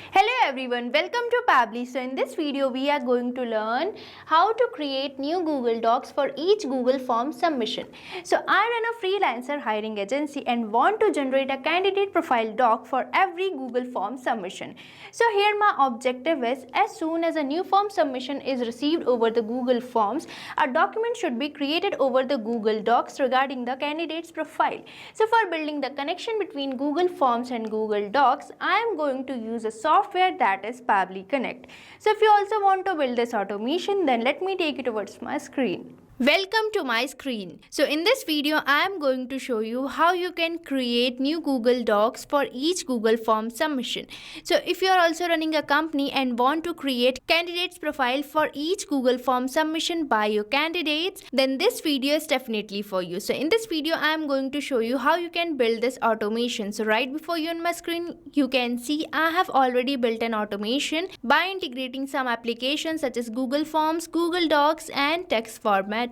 Hello everyone, welcome to Pabbly. So in this video we are going to learn how to create new Google Docs for each Google form submission. So I run a freelancer hiring agency and want to generate a candidate profile doc for every Google form submission. So here my objective is, as soon as a new form submission is received over the Google Forms, a document should be created over the Google Docs regarding the candidate's profile. So for building the connection between Google Forms and Google Docs, I am going to use a software that is Pabbly Connect. So if you also want to build this automation, then let me take you towards my screen. Welcome to my screen. So in this video, I am going to show you how you can create new Google Docs for each Google form submission. So if you are also running a company and want to create candidates profile for each Google form submission by your candidates, then this video is definitely for you. So in this video, I am going to show you how you can build this automation. So right before you on my screen, you can see I have already built an automation by integrating some applications such as Google Forms, Google Docs and text format.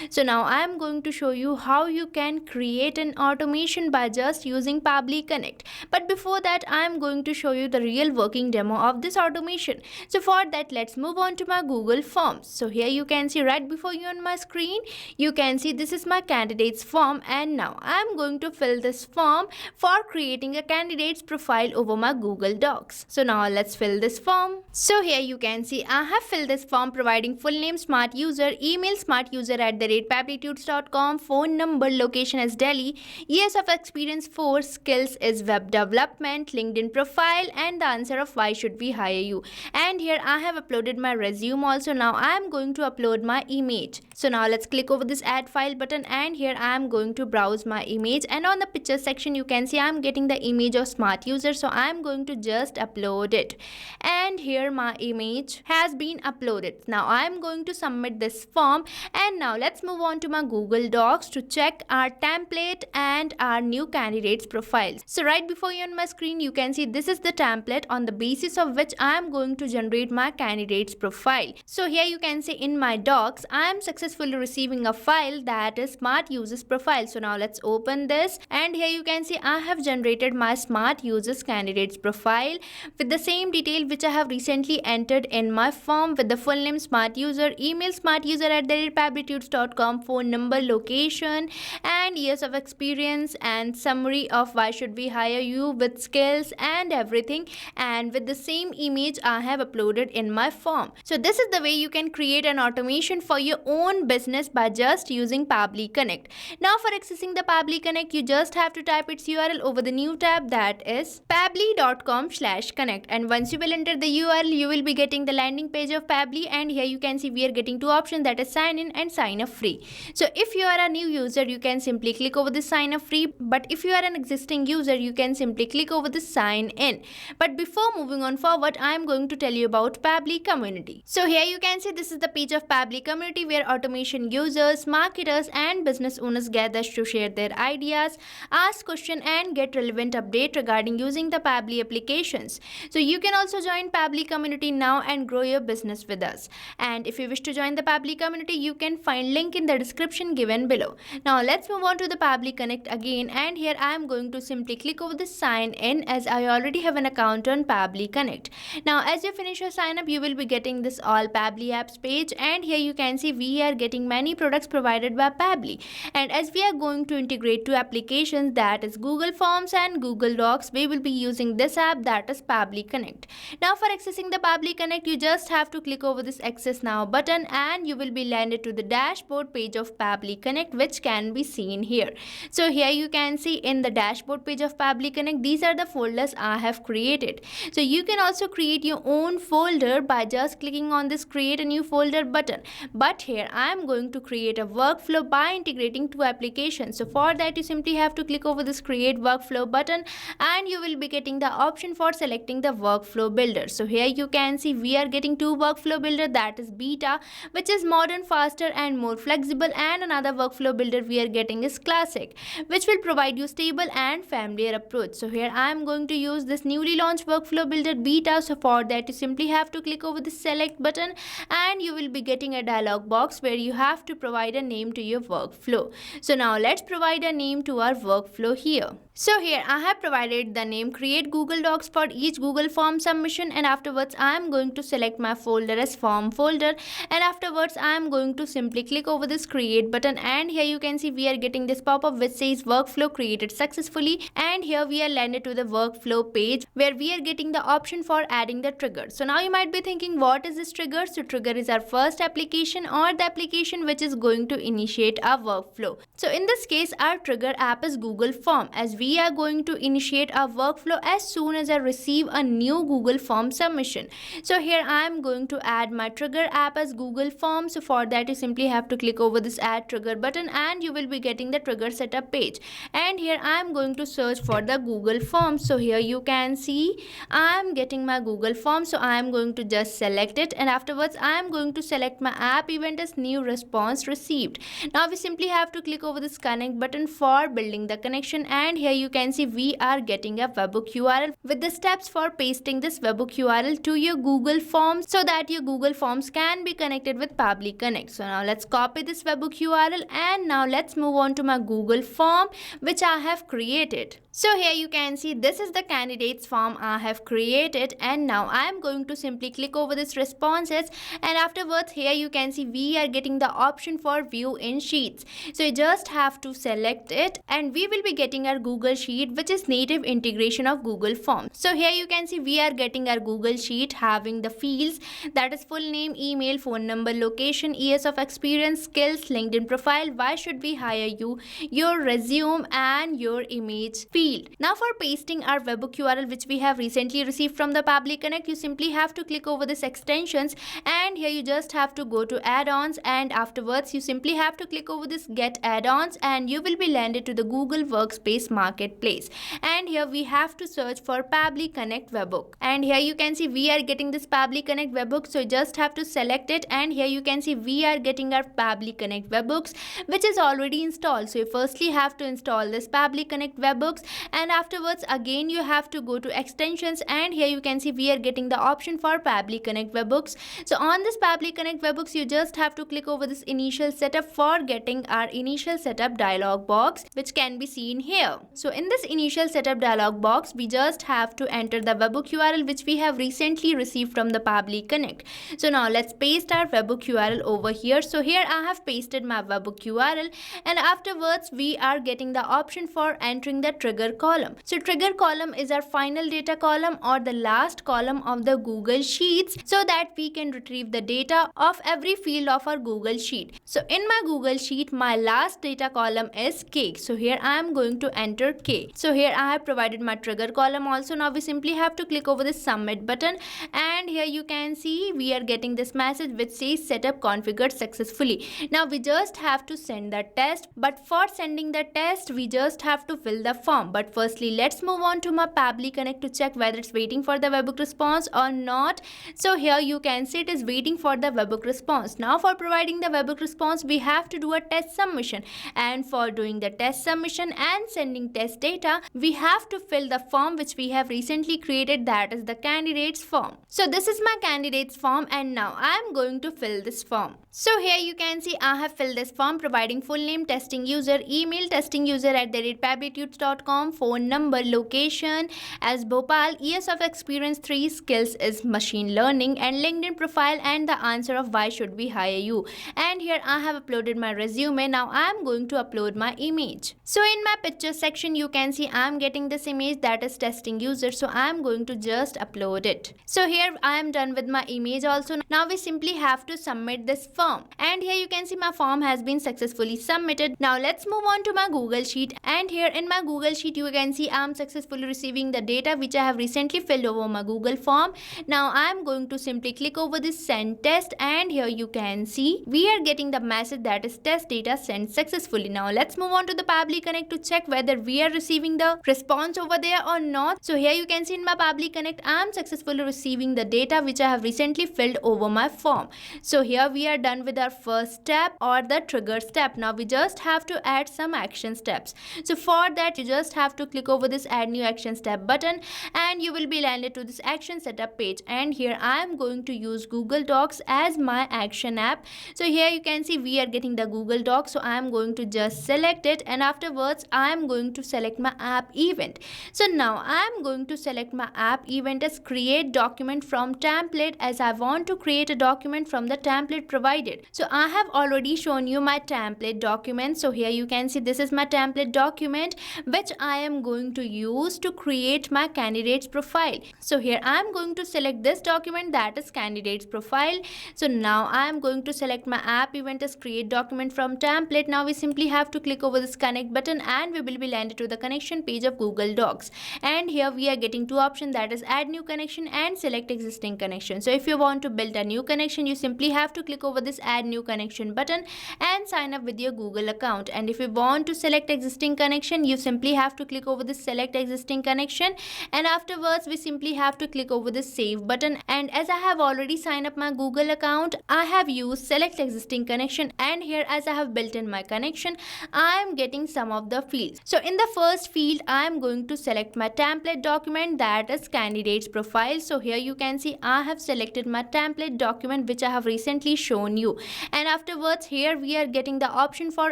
So now I am going to show you how you can create an automation by just using Pabbly Connect. But before that, I am going to show you the real working demo of this automation. So for that, let's move on to my Google Forms. So here you can see right before you on my screen, you can see this is my candidates form, and now I am going to fill this form for creating a candidate's profile over my Google Docs. So now let's fill this form. So here you can see I have filled this form providing full name smart user, email smart user@pabblytudes.com, phone number, location as Delhi, years of experience 4, skills is web development, LinkedIn profile, and the answer of why should we hire you. And here I have uploaded my resume also. Now I am going to upload my image. So now let's click over this add file button, and here I am going to browse my image, and on the picture section you can see I am getting the image of smart user. So I am going to just upload it, and here my image has been uploaded. Now I am going to submit this form, and now let's move on to my Google Docs to check our template and our new candidates profiles. So right before you on my screen, you can see this is the template on the basis of which I am going to generate my candidates profile. So here you can see in my docs, I am successfully receiving a file that is smart users profile. So now let's open this, and here you can see I have generated my smart users candidates profile with the same detail which I have recently entered in my form, with the full name smart user, email smart user@pabblytudes.com, phone number, location and years of experience, and summary of why should we hire you with skills and everything, and with the same image I have uploaded in my form. So this is the way you can create an automation for your own business by just using Pabbly Connect. Now for accessing the Pabbly Connect, you just have to type its URL over the new tab, that is pabbly.com/connect, and once you will enter the URL, you will be getting the landing page of Pabbly, and here you can see we are getting two options, that is sign in and sign up free. So if you are a new user, you can simply click over the sign up free, but if you are an existing user, you can simply click over the sign in. But before moving on forward, I am going to tell you about Pabbly Community. So here you can see this is the page of Pabbly Community, where automation users, marketers and business owners gather to share their ideas, ask questions and get relevant update regarding using the Pabbly applications. So you can also join Pabbly Community now and grow your business with us. And if you wish to join the Pabbly Community, you can find link in the description given below. Now let's move on to the Pabbly Connect again, and here I am going to simply click over the sign in, as I already have an account on Pabbly Connect. Now as you finish your sign up, you will be getting this all Pabbly apps page, and here you can see we are getting many products provided by Pabbly, and as we are going to integrate two applications, that is Google Forms and Google Docs, we will be using this app, that is Pabbly Connect. Now for accessing the Pabbly Connect, you just have to click over this access now button, and you will be landed to the dashboard page of Pabbly Connect, which can be seen here. So here you can see in the dashboard page of Pabbly Connect, these are the folders I have created. So you can also create your own folder by just clicking on this create a new folder button, but here I am going to create a workflow by integrating two applications. So for that, you simply have to click over this create workflow button, and you will be getting the option for selecting the workflow builder. So here you can see we are getting two workflow builder, that is beta, which is modern, faster and more flexible, and another workflow builder we are getting is classic, which will provide you stable and familiar approach. So here I am going to use this newly launched workflow builder beta. So for that, you simply have to click over the select button, and you will be getting a dialog box where you have to provide a name to your workflow. So now let's provide a name to our workflow here. So here I have provided the name create Google Docs for each Google form submission, and afterwards I am going to select my folder as form folder, and afterwards I am going to simply click over this create button, and here you can see we are getting this pop-up which says workflow created successfully, and here we are landed to the workflow page where we are getting the option for adding the trigger. So now you might be thinking, what is this trigger? So trigger is our first application or the application which is going to initiate our workflow. So in this case our trigger app is Google Form, as we are going to initiate our workflow as soon as I receive a new Google Form submission. So here I am going to add my trigger app as Google Form. So for that you simply have to click over this add trigger button and you will be getting the trigger setup page, and here I am going to search for the Google Form. So here you can see I am getting my Google Form, so I am going to just select it, and afterwards I am going to select my app event as new response received. Now we simply have to click over this connect button for building the connection, and here you can see we are getting a webhook URL with the steps for pasting this webhook URL to your Google Forms so that your Google Forms can be connected with Pabbly Connect. So now let's copy this webhook URL, and now let's move on to my Google Form which I have created. So here you can see this is the candidates form I have created, and now I am going to simply click over this responses, and afterwards here you can see we are getting the option for view in sheets. So you just have to select it and we will be getting our Google Sheet which is native integration of Google Forms. So here you can see we are getting our Google Sheet having the fields that is full name, email, phone number, location, years of experience, skills, LinkedIn profile, why should we hire you, your resume and your image field. Now for pasting our webhook URL which we have recently received from the Pabbly Connect, you simply have to click over this extensions, and here you just have to go to add-ons, and afterwards you simply have to click over this get add-ons and you will be landed to the Google Workspace Marketplace, and here we have to search for Pabbly Connect webhook, and here you can see we are getting this Pabbly Connect webhook, so you just have to select it, and here you can see we are getting our Pabbly Connect webhooks which is already installed. So you firstly have to install this Pabbly Connect webhooks, and afterwards again you have to go to extensions, and here you can see we are getting the option for Pabbly Connect webhooks. So on this Pabbly Connect webhooks you just have to click over this initial setup for getting our initial setup dialog box which can be seen here. So in this initial setup dialog box we just have to enter the webhook URL which we have recently received from the Pabbly Connect. So now let's paste our webhook URL over here. So here I have pasted my webhook URL, and afterwards we are getting the option for entering the trigger column. So trigger column is our final data column or the last column of the Google Sheets so that we can retrieve the data of every field of our Google Sheet. So in my Google Sheet my last data column is K. So here I am going to enter K. So here I have provided my trigger column also. Now we simply have to click over this submit button, and here you can see we are getting this message which says setup configured successfully. Now we just have to send the test, but for sending the test we just have to fill the form. But firstly let's move on to my Pabbly Connect to check whether it's waiting for the webhook response or not. So here you can see it is waiting for the webhook response. Now for providing the webhook response we have to do a test submission, and for doing the test submission and sending test data we have to fill the form which we have recently created, that is the candidates form. So this is my candidates form, and now I am going to fill this form. So here you can see I have filled this form providing full name testing user, email testing user @pabblytudes.com, phone number, location as Bhopal, years of experience 3, skills is machine learning, and LinkedIn profile and the answer of why should we hire you. And here I have uploaded my resume. Now I am going to upload my image. So in my picture section you can see I am getting this image that is testing user, so I am going to just upload it. So here I am done with my image also. Now we simply have to submit this form, and here you can see my form has been successfully submitted. Now let's move on to my Google Sheet, and here in my Google Sheet you can see I am successfully receiving the data which I have recently filled over my Google form. Now I am going to simply click over this send test, and here you can see we are getting the message that is test data sent successfully. Now let's move on to the Pabbly Connect to check whether we are receiving the response over there or not. So here you can see in my Pabbly Connect I am successfully receiving the data which I have recently filled over my form. So here we are done with our first step or the trigger step. Now we just have to add some action steps. So for that you just have to click over this add new action step button, and you will be landed to this action setup page. And here I am going to use Google Docs as my action app. So here you can see we are getting the Google Docs. So I am going to just select it, and afterwards I am going to select my app event. So now I am going to select my app event as create document from template, as I want to create a document from the template provided. So I have already shown you my template document. So here you can see this is my template document which I am going to use to create my candidate's profile. So here I am going to select this document, that is candidate's profile. So now I am going to select my app event as create document from template. Now we simply have to click over this connect button, and we will be landed to the connection page of Google Docs. And here we are getting two options, that is add new connection and select existing connection. So if you want to build a new connection, you simply have to click over this add new connection button and sign up with your Google account. And if you want to select existing connection, you simply have to click over this select existing connection, and afterwards we simply have to click over this save button. And as I have already signed up my Google account, I have used select existing connection, and here as I have built in my connection, I am getting some of the fields. So in the first field I am going to select my template document, that is candidate's profile. So here you can see I have selected my template document which I have recently shown you, and afterwards here we are getting the option for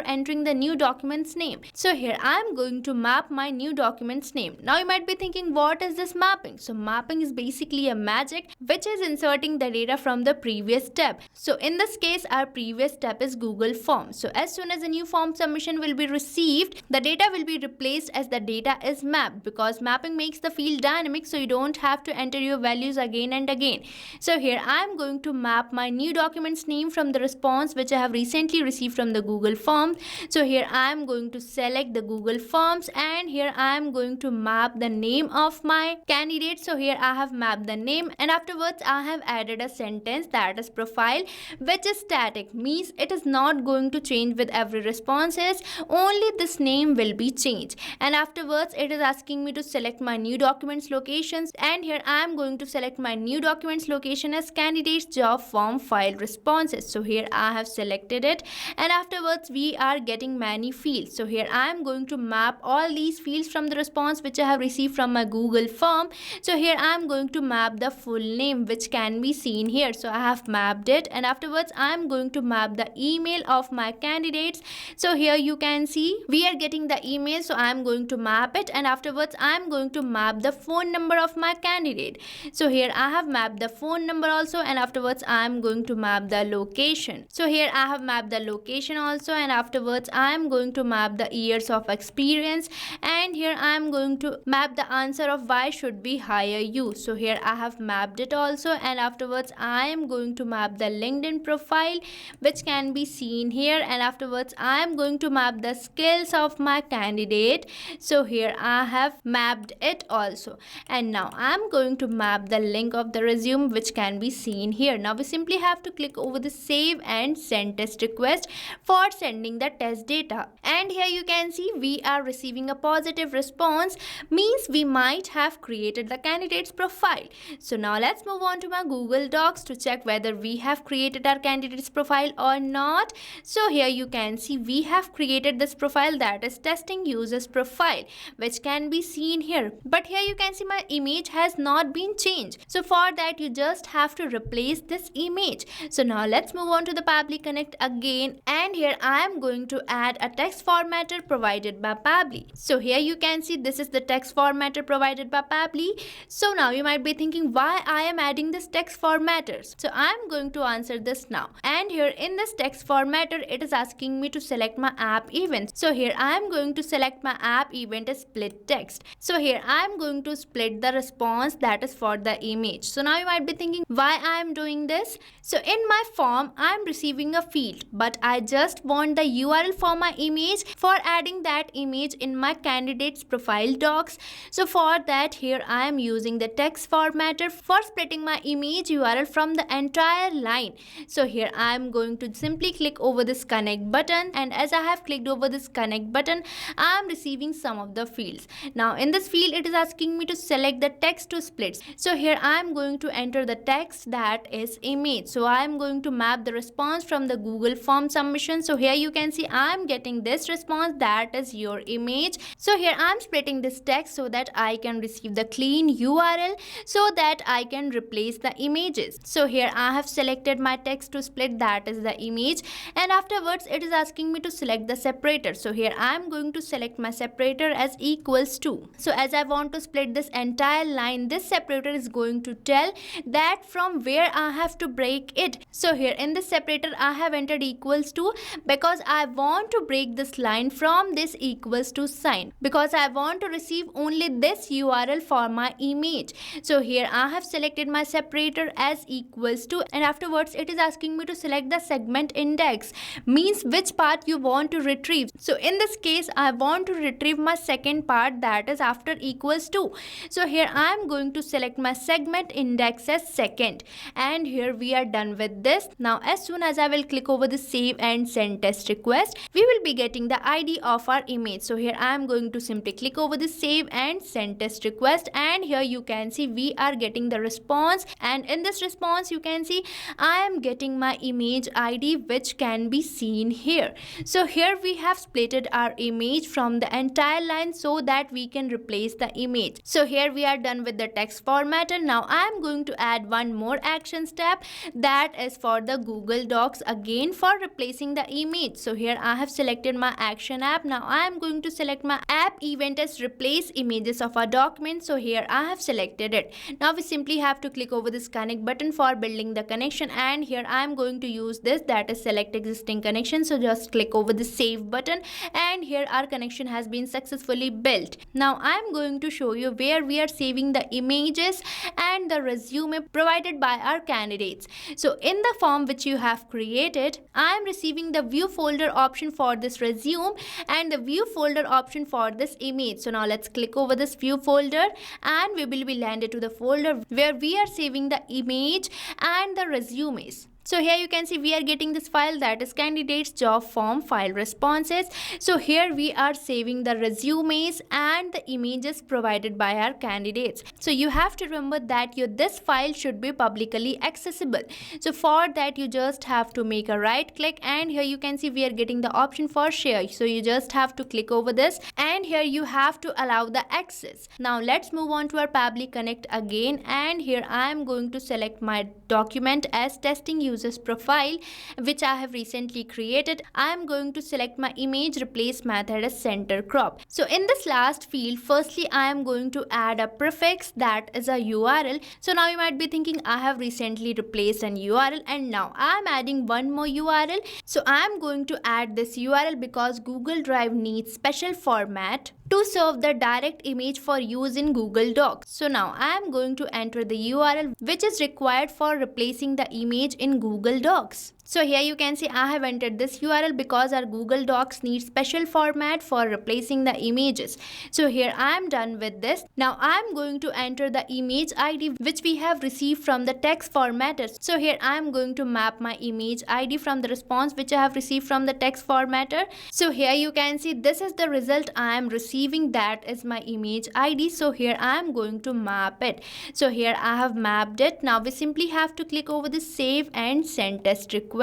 entering the new document's name. So here I am going to map my new document's name. Now you might be thinking, what is this mapping? So mapping is basically a magic which is inserting the data from the previous step. So in this case our previous step is Google Form. So as soon as a new form submission will be received, the data will be replaced as the data is mapped, because mapping makes the field dynamic, so you don't have to enter your values again and again. So here I am going to map my new document's name from the response which I have recently received from the Google Form. So here I am going to select the Google Forms, and here I am going to map the name of my candidate. So here I have mapped the name, and afterwards I have added a sentence, that is profile, which is static, means it is not going to change with every responses, only this name will be changed. And afterwards it is asking me to select my new documents locations, and here I am going to select my new documents location as candidate's job form file responses. So here I have selected it, and afterwards we are getting many fields. So here I am going to map all these fields from the response which I have received from my Google Form. So here I am going to map the full name which can be seen here. So I have mapped it, and afterwards I am going to map the email of my candidates. So here you can see we are getting the email, so I am going to map it, and afterwards I am going to map the phone number of my candidate. So here I have mapped the phone number also, and afterwards I am going to map the location. So here I have mapped the location also, and afterwards I am going to map the years of experience, and here I am going to map the answer of why should we hire you. So here I have mapped it also, and afterwards I am going to map the LinkedIn profile which can be seen here, and afterwards I am going to map the skills of my candidate. So here I have mapped it also, and now I am going to map the link of the resume which can be seen here. Now we simply have to click over the save and send test request for sending the test data, and here you can see we are receiving a positive response, means we might have created the candidate's profile. So now let's move on to my Google Docs to check whether we have created our candidate's profile or not. So here you can see we have created this profile, that is testing users profile, which can be seen here. But here you can see my image has not been changed. So for that you just have to replace this image. So now let's move on to the Pabbly Connect again, and here I am going to add a text formatter provided by Pabbly. So here you can see this is the text formatter provided by Pabbly. So now you might be thinking why I am adding this text formatters. So I am going to answer this now. And here in this text formatter it is asking me to select my app event. So here I am going to select my app event as split text. So here I am going to split the response, that is for the image. So now you might be thinking why I am doing this. So in my form I am receiving a field, but I just want the URL for my image for adding that image in my candidate's profile docs. So for that here I am using the text formatter for splitting my image URL from the entire line. So here I am going to simply click over this connect button, and as I have clicked over this connect button I am receiving some of the fields. Now in this field it is asking me to select the text to splits. So here I am going to enter the text, that is image. So I am going to map the response from the Google Form submission. So here you can see I am getting this response, that is your image. So here I'm splitting this text so that I can receive the clean URL so that I can replace the images. So here I have selected my text to split, that is the image, and afterwards it is asking me to select the separator. So here I am going to select my separator as equals to. So as I want to split this entire line, this separator is going to tell that from where I have to break it. So here in this separator I have entered equals to because I want to break this line from this equals to sign, because I want to receive only this URL for my image. So here I have selected my separator as equals to, and afterwards it is asking me to select the segment index, means which part you want to retrieve. So in this case I want to retrieve my second part, that is after equals to. So here I am going to select my segment index as second, and here we are done with this. Now as soon as I will click over the save and send test request, we will be getting the ID of our image. So here I am going to simply click over the save and send test request, and here you can see we are getting the response, and in this response you can see I am getting my image ID, which can be seen here. So here we have splitted our image from the entire line so that we can replace the image. So here we are done with the text formatter. Now I am going to add one more action step, that is for the Google Docs, again for replacing the image. So here I have selected my action app. Now I am going to select my app event as replace images of our document. So here I have selected it. Now we simply have to click over this connect button for building the connection, and here I am going to use this, that is select existing connection. So just click over the save button, and here our connection has been successfully built. Now I am going to show you where we are saving the images and the resume provided by our candidates. So in the form which you have created, I am receiving the view folder option for this resume and the view folder option for this image. So now let's click over this view folder, and we will be landed to the folder where we are saving the image and the resumes. So here you can see we are getting this file, that is candidates job form file responses. So here we are saving the resumes and the images provided by our candidates. So you have to remember that this file should be publicly accessible. So for that you just have to make a right click, and here you can see we are getting the option for share. So you just have to click over this, and here you have to allow the access. Now let's move on to our Pabbly Connect again, and here I am going to select my document as testing users profile, which I have recently created. I am going to select my image replace method as center crop. So in this last field, firstly I am going to add a prefix, that is a URL. So now you might be thinking I have recently replaced an URL and now I am adding one more URL. So I am going to add this URL because Google Drive needs special format to serve the direct image for use in Google Docs. So now I am going to enter the URL which is required for replacing the image in Google Docs. So here you can see I have entered this URL because our Google Docs needs special format for replacing the images. So here I am done with this. Now I am going to enter the image ID which we have received from the text formatter. So here I am going to map my image ID from the response which I have received from the text formatter. So here you can see this is the result I am receiving, that is my image ID. So here I am going to map it. So here I have mapped it. Now we simply have to click over the save and send test request,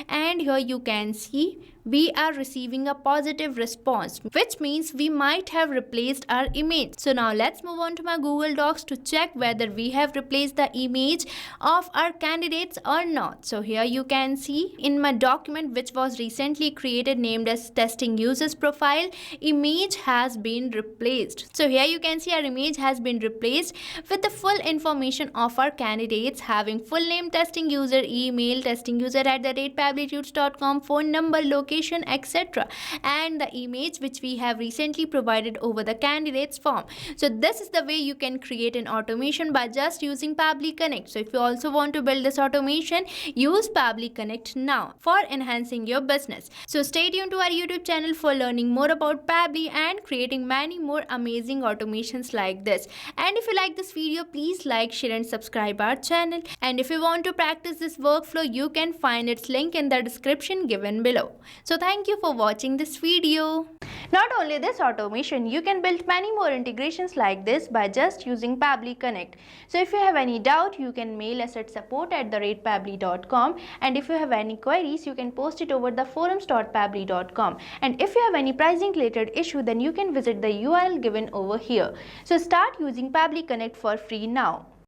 and here you can see we are receiving a positive response, which means we might have replaced our image. So now let's move on to my Google Docs to check whether we have replaced the image of our candidates or not. So here you can see in my document which was recently created named as testing users profile, image has been replaced. So here you can see our image has been replaced with the full information of our candidates having full name, testing user, email, testing user @pabblytuts.com, phone number, location, etc., and the image which we have recently provided over the candidates form. So this is the way you can create an automation by just using Pabbly Connect. So if you also want to build this automation, use Pabbly Connect now for enhancing your business. So stay tuned to our YouTube channel for learning more about Pabbly and creating many more amazing automations like this. And if you like this video, please like, share and subscribe our channel. And if you want to practice this workflow, you can find its link in the description given below. So thank you for watching this video. Not only this automation, you can build many more integrations like this by just using Pabbly Connect. So if you have any doubt, you can mail us at support@pabbly.com, and if you have any queries, you can post it over the forums.pabbly.com. And if you have any pricing related issue, then you can visit the URL given over here. So start using Pabbly Connect for free now.